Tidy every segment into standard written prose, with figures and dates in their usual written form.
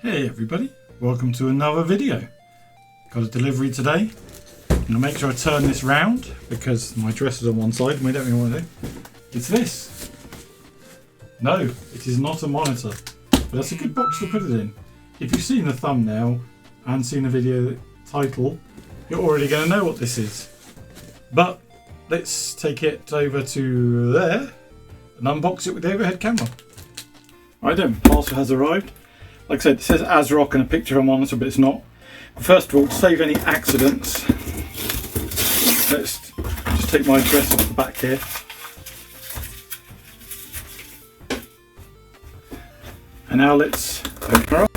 Hey everybody, welcome to another video. Got a delivery today. I'm going to make sure I turn this round because my dress is on one side and we don't really want to do. It's this. No, it is not a monitor, but that's a good box to put it in. If you've seen the thumbnail and seen the video title, you're already going to know what this is. But let's take it over to there and unbox it with the overhead camera. Right then, parcel has arrived. Like I said, it says ASRock and a picture of a monitor, but it's not. First of all, to save any accidents, let's just take my address off the back here. And now let's open her up.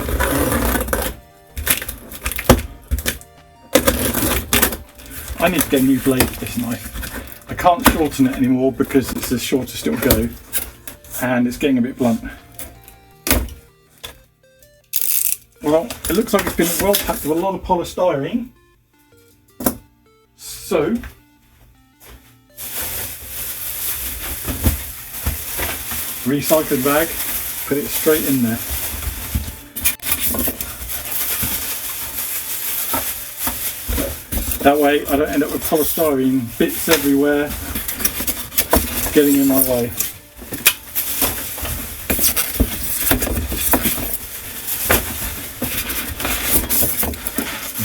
I need to get a new blade for this knife. I can't shorten it anymore because it's the shortest it'll go, and it's getting a bit blunt. Well, it looks like it's been well packed with a lot of polystyrene. So, recycled bag, put it straight in there. That way I don't end up with polystyrene bits everywhere getting in my way.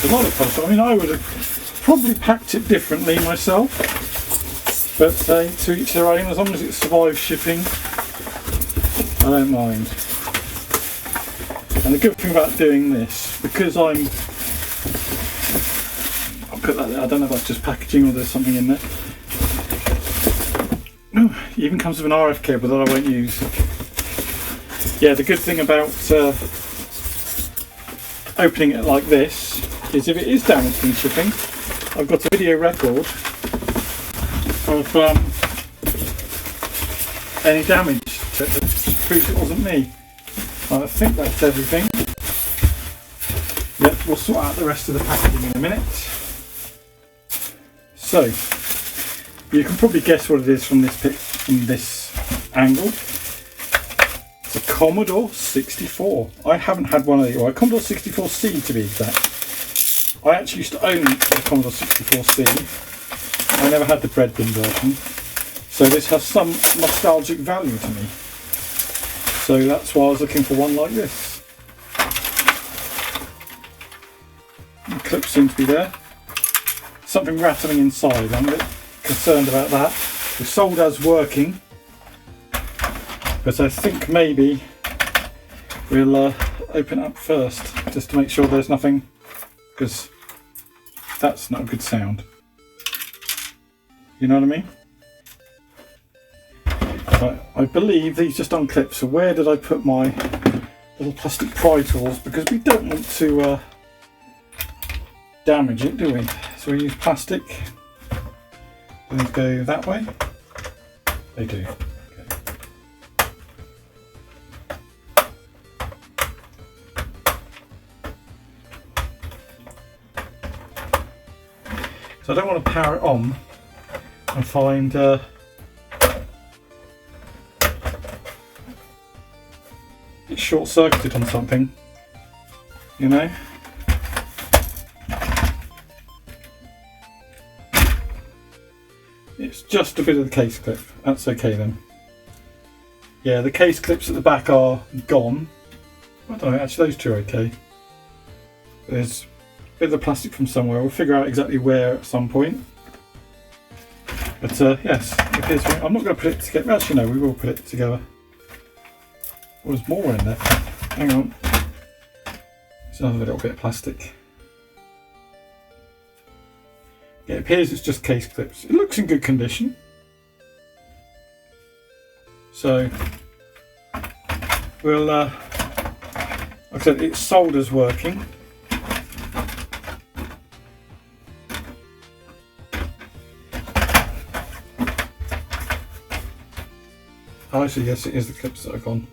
A lot of polystyrene. I mean, I would have probably packed it differently myself, but to each their own. As long as it survives shipping, I don't mind. And the good thing about doing this, because I'll put that there. I don't know if that's just packaging or there's something in there. Oh, it even comes with an RF cable that I won't use. Yeah, the good thing about opening it like this is if it is damaged in shipping, I've got a video record of any damage to it that proves it wasn't me. I think that's everything. Yep, we'll sort out the rest of the packaging in a minute. So, you can probably guess what it is from this angle. It's a Commodore 64. I haven't had one of these, or a Commodore 64C to be exact. I actually used to own the Commodore 64C. I never had the bread bin version, so this has some nostalgic value to me. So that's why I was looking for one like this. The clip seems to be there. Something rattling inside. I'm a bit concerned about that. The solder's working, but I think maybe we'll open it up first just to make sure there's nothing, because that's not a good sound. You know what I mean? But I believe these just unclip, so where did I put my little plastic pry tools? Because we don't want to damage it, do we? So we use plastic. Do these go that way? They do. So I don't want to power it on and find it's short-circuited on something, you know. It's just a bit of the case clip. That's okay then. Yeah, the case clips at the back are gone. I don't know, actually those two are okay. There's bit of the plastic from somewhere. We'll figure out exactly where at some point. But yes, I'm not going to put it together. Actually, no, we will put it together. Oh, there's more in there. Hang on. There's another little bit of plastic. Yeah, it appears it's just case clips. It looks in good condition. So we'll, like I said, its solder's working. Oh, actually, yes, it is the clips that are gone.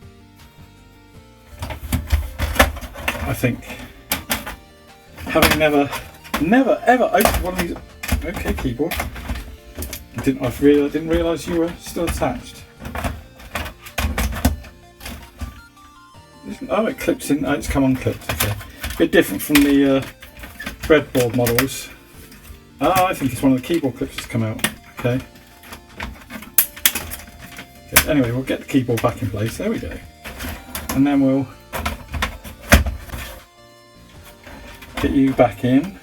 I think. Having never ever opened one of these. Okay, keyboard. I didn't realise you were still attached. Oh, it clips in. Oh, it's come unclipped. Okay. A bit different from the breadboard models. Oh, I think it's one of the keyboard clips that's come out. Okay. Okay. Anyway, we'll get the keyboard back in place. There we go. And then we'll get you back in.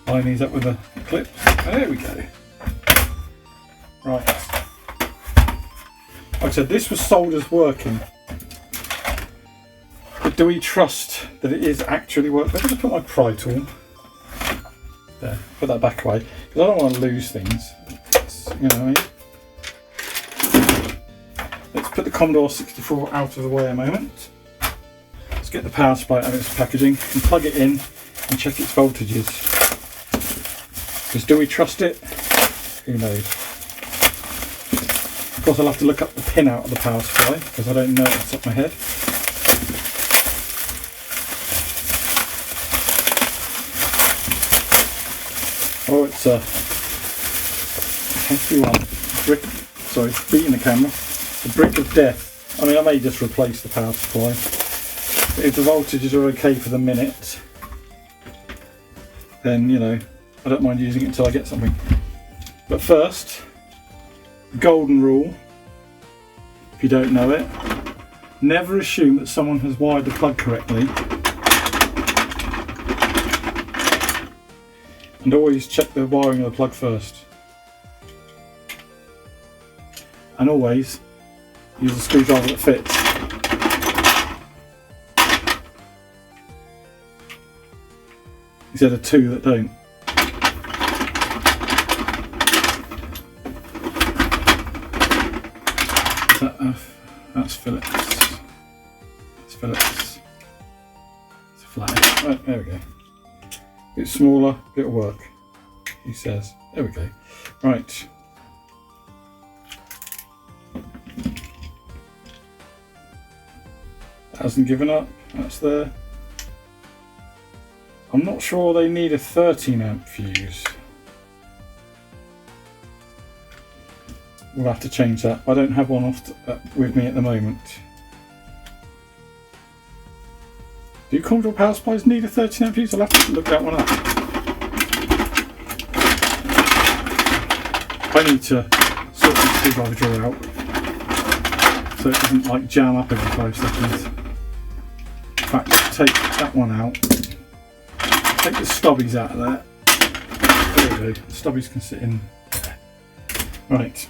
Line these up with the clips. There we go. Right. Like I said, this was sold as working. But do we trust that it is actually working? I'm going to put my pry tool there. Put that back away because I don't want to lose things. You know what I mean? Let's put the Commodore 64 out of the way a moment. Let's get the power supply out of its packaging and plug it in and check its voltages. Because do we trust it? Who knows? Of course, I'll have to look up the pin out of the power supply because I don't know it off the top of my head. Oh, it's a hefty one. Brick. Sorry, beating the camera. The brick of death. I mean, I may just replace the power supply. But if the voltages are okay for the minute, then you know I don't mind using it until I get something. But first, the golden rule. If you don't know it, never assume that someone has wired the plug correctly. And always check the wiring of the plug first. And always use a screwdriver that fits. Instead of two that don't. That's Phillips. That's Phillips. It's a flat. Right, there we go. A bit smaller, bit of work, he says. There we go. Right. Hasn't given up. That's there. I'm not sure they need a 13 amp fuse. We'll have to change that. I don't have one with me at the moment. Do Commodore power supplies need a 13 amp fuse? I'll have to look that one up. I need to sort the screwdriver drawer out so it doesn't like jam up every 5 seconds. In fact, take that one out. Take the stubbies out of there. There we go. The stubbies can sit in there. Right.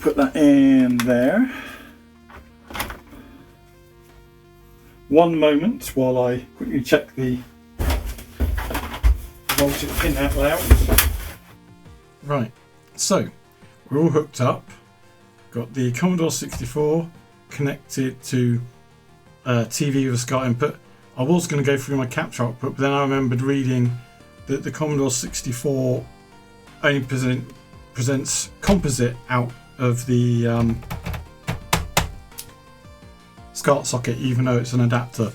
Put that in there. One moment while I quickly check the voltage pin out. Right, so we're all hooked up. Got the Commodore 64 connected to TV with a SCART input. I was going to go through my capture output, but then I remembered reading that the Commodore 64 only presents composite out of the SCART socket, even though it's an adapter.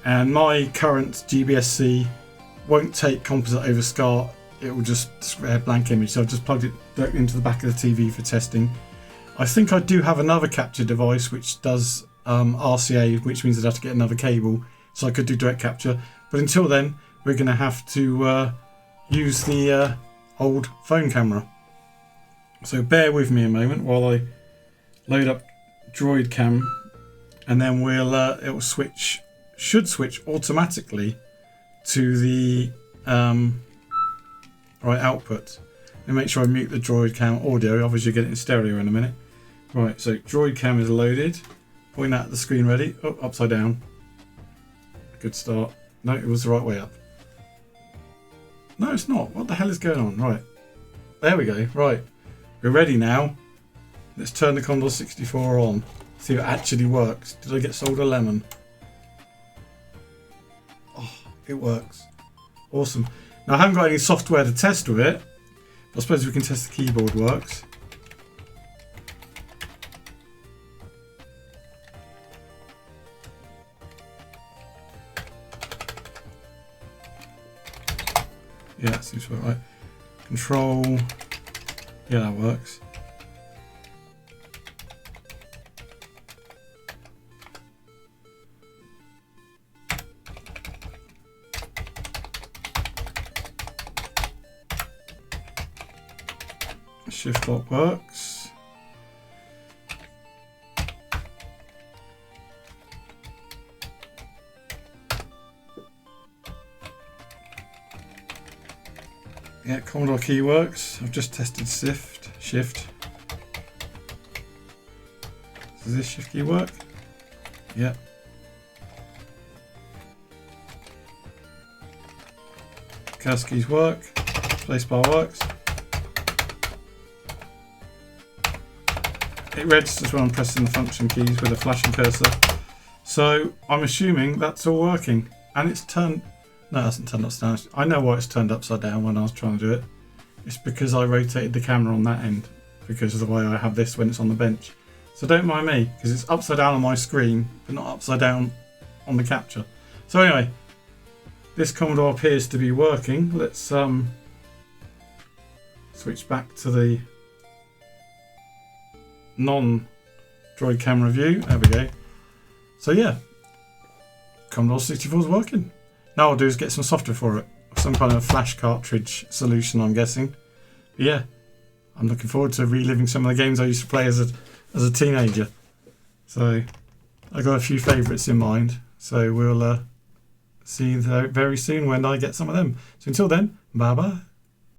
And my current GBSC won't take composite over SCART, it will just display a blank image. So I've just plugged it directly into the back of the TV for testing. I think I do have another capture device which does RCA, which means I'd have to get another cable, so I could do direct capture. But until then, we're going to have to use the old phone camera. So bear with me a moment while I load up Droid Cam, and then we'll it will should switch automatically to the right output. And make sure I mute the Droid Cam audio, obviously you'll get it in stereo in a minute. Right, so Droid Cam is loaded. Point at the screen ready. Oh, upside down. Good start. No, it was the right way up. No, it's not. What the hell is going on? Right. There we go. Right. We're ready now. Let's turn the Commodore 64 on. See if it actually works. Did I get sold a lemon? Oh, it works. Awesome. Now I haven't got any software to test with it. But I suppose we can test the keyboard works. Yeah, that seems to work right. Control. Yeah, that works. shift lock works. Yeah, Commodore key works. I've just tested shift. Does this shift key work? Yeah. Cursor keys work. Spacebar works. It registers when I'm pressing the function keys with a flashing cursor. So I'm assuming that's all working. And it's turned... No, it hasn't turned upside down. I know why it's turned upside down when I was trying to do it. It's because I rotated the camera on that end. Because of the way I have this when it's on the bench. So don't mind me, because it's upside down on my screen, but not upside down on the capture. So anyway, this Commodore appears to be working. Let's switch back to the non-droid camera view. There we go. So yeah, Commodore 64 is working. Now what I'll do is get some software for it. Some kind of flash cartridge solution, I'm guessing. But yeah, I'm looking forward to reliving some of the games I used to play as a teenager. So I got a few favourites in mind. So we'll see you very soon when I get some of them. So until then, bye bye.